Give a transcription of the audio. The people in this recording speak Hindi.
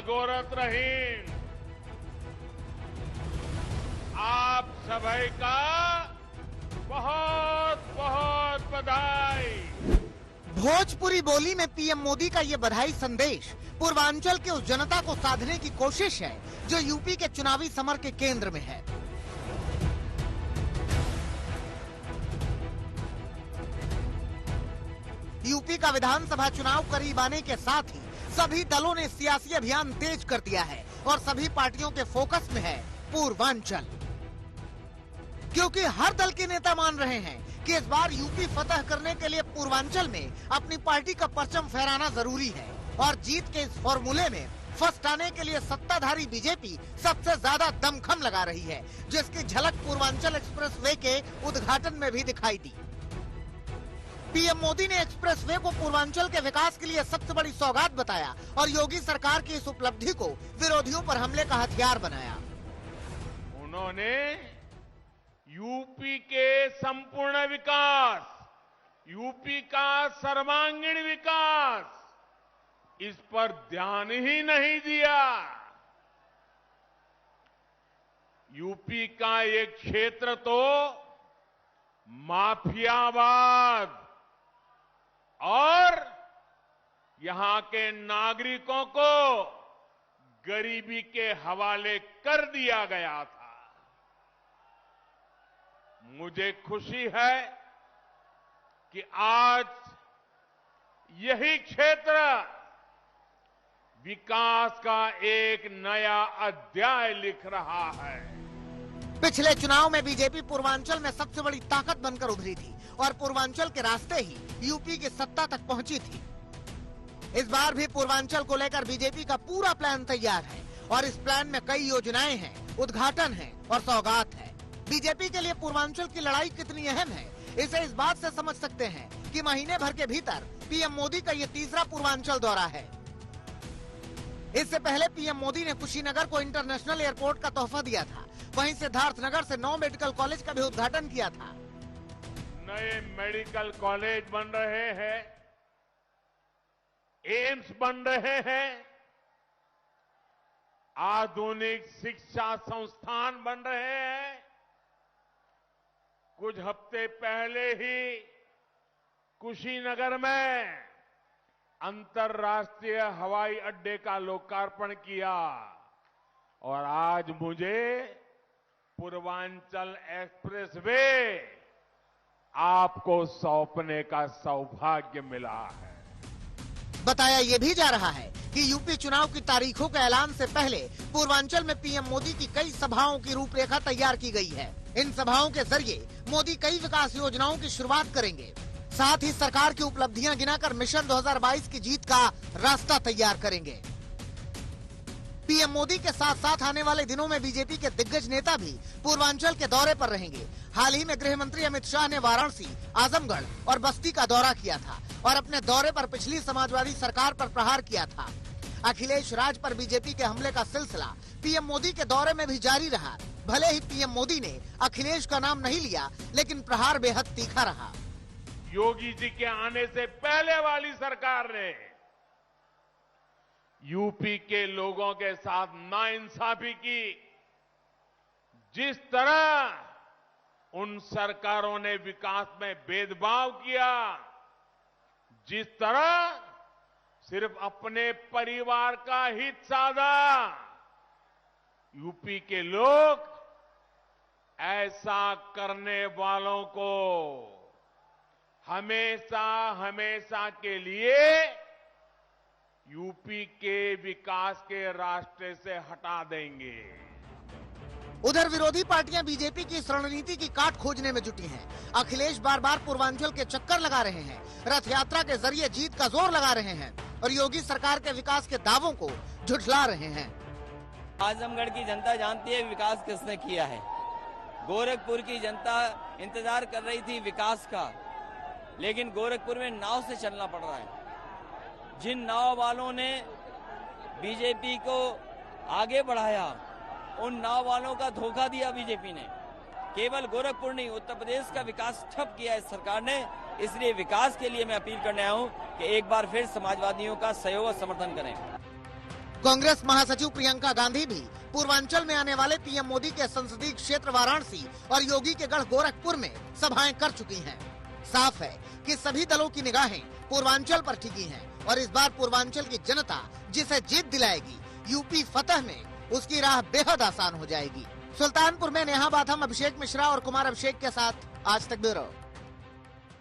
अघोरत्रहीन आप सभी का बहुत बहुत बधाई। भोजपुरी बोली में पीएम मोदी का ये बधाई संदेश पूर्वांचल के उस जनता को साधने की कोशिश है जो यूपी के चुनावी समर के केंद्र में है। यूपी का विधानसभा चुनाव करीब आने के साथ ही सभी दलों ने सियासी अभियान तेज कर दिया है और सभी पार्टियों के फोकस में है पूर्वांचल, क्योंकि हर दल के नेता मान रहे हैं कि इस बार यूपी फतह करने के लिए पूर्वांचल में अपनी पार्टी का परचम फहराना जरूरी है और जीत के इस फॉर्मूले में फर्स्ट आने के लिए सत्ताधारी बीजेपी सबसे ज्यादा दमखम लगा रही है, जिसकी झलक पूर्वांचल एक्सप्रेसवे के उद्घाटन में भी दिखाई दी। पीएम मोदी ने एक्सप्रेसवे को पूर्वांचल के विकास के लिए सबसे बड़ी सौगात बताया और योगी सरकार की इस उपलब्धि को विरोधियों पर हमले का हथियार बनाया। उन्होंने यूपी के संपूर्ण विकास, यूपी का सर्वांगीण विकास, इस पर ध्यान ही नहीं दिया। यूपी का ये क्षेत्र तो माफियावाद और यहां के नागरिकों को गरीबी के हवाले कर दिया गया था। मुझे खुशी है कि आज यही क्षेत्र विकास का एक नया अध्याय लिख रहा है। पिछले चुनाव में बीजेपी पूर्वांचल में सबसे बड़ी ताकत बनकर उभरी थी और पूर्वांचल के रास्ते ही यूपी की सत्ता तक पहुंची थी। इस बार भी पूर्वांचल को लेकर बीजेपी का पूरा प्लान तैयार है और इस प्लान में कई योजनाएं हैं, उद्घाटन है और सौगात है। बीजेपी के लिए पूर्वांचल की लड़ाई कितनी अहम है, इसे इस बात से समझ सकते हैं कि महीने भर के भीतर पीएम मोदी का ये तीसरा पूर्वांचल दौरा है। इससे पहले पीएम मोदी ने कुशीनगर को इंटरनेशनल एयरपोर्ट का तोहफा दिया था। वहीं सिद्धार्थनगर से 9 मेडिकल कॉलेज का भी उद्घाटन किया था। नए मेडिकल कॉलेज बन रहे हैं, एम्स बन रहे हैं, आधुनिक शिक्षा संस्थान बन रहे हैं। कुछ हफ्ते पहले ही कुशीनगर में अंतर्राष्ट्रीय हवाई अड्डे का लोकार्पण किया और आज मुझे पूर्वांचल एक्सप्रेसवे आपको सौंपने का सौभाग्य मिला है। बताया ये भी जा रहा है कि यूपी चुनाव की तारीखों के ऐलान से पहले पूर्वांचल में पीएम मोदी की कई सभाओं की रूपरेखा तैयार की गई है। इन सभाओं के जरिए मोदी कई विकास योजनाओं की शुरुआत करेंगे, साथ ही सरकार की उपलब्धियां गिनाकर मिशन 2022 की जीत का रास्ता तैयार करेंगे। पीएम मोदी के साथ साथ आने वाले दिनों में बीजेपी के दिग्गज नेता भी पूर्वांचल के दौरे पर रहेंगे। हाल ही में गृह मंत्री अमित शाह ने वाराणसी, आजमगढ़ और बस्ती का दौरा किया था और अपने दौरे पर पिछली समाजवादी सरकार पर प्रहार किया था। अखिलेश राज पर बीजेपी के हमले का सिलसिला पीएम मोदी के दौरे में भी जारी रहा। भले ही पीएम मोदी ने अखिलेश का नाम नहीं लिया, लेकिन प्रहार बेहद तीखा रहा। योगी जी के आने से पहले वाली सरकार ने यूपी के लोगों के साथ नाइंसाफी की। जिस तरह उन सरकारों ने विकास में भेदभाव किया, जिस तरह सिर्फ अपने परिवार का हित साधा, यूपी के लोग ऐसा करने वालों को हमेशा हमेशा के लिए यूपी के विकास के रास्ते से हटा देंगे। उधर विरोधी पार्टियां बीजेपी की इस रणनीति की काट खोजने में जुटी हैं। अखिलेश बार बार पूर्वांचल के चक्कर लगा रहे हैं, रथ यात्रा के जरिए जीत का जोर लगा रहे हैं और योगी सरकार के विकास के दावों को झुठला रहे हैं। आजमगढ़ की जनता जानती है विकास किसने किया है। गोरखपुर की जनता इंतजार कर रही थी विकास का, लेकिन गोरखपुर में नाव से चलना पड़ रहा है। जिन नाव वालों ने बीजेपी को आगे बढ़ाया, उन नाव वालों का धोखा दिया बीजेपी ने। केवल गोरखपुर नहीं, उत्तर प्रदेश का विकास ठप किया इस सरकार ने। इसलिए विकास के लिए मैं अपील करने आया हूं कि एक बार फिर समाजवादियों का सहयोग और समर्थन करें। कांग्रेस महासचिव प्रियंका गांधी भी पूर्वांचल में आने वाले पीएम मोदी के संसदीय क्षेत्र वाराणसी और योगी के गढ़ गोरखपुर में सभाएं कर चुकी हैं। साफ है कि सभी दलों की निगाहें पूर्वांचल पर टिकी हैं और इस बार पूर्वांचल की जनता जिसे जीत दिलाएगी, यूपी फतह में उसकी राह बेहद आसान हो जाएगी। सुल्तानपुर में नेहा बाथम, अभिषेक मिश्रा और कुमार अभिषेक के साथ आज तक ब्यूरो।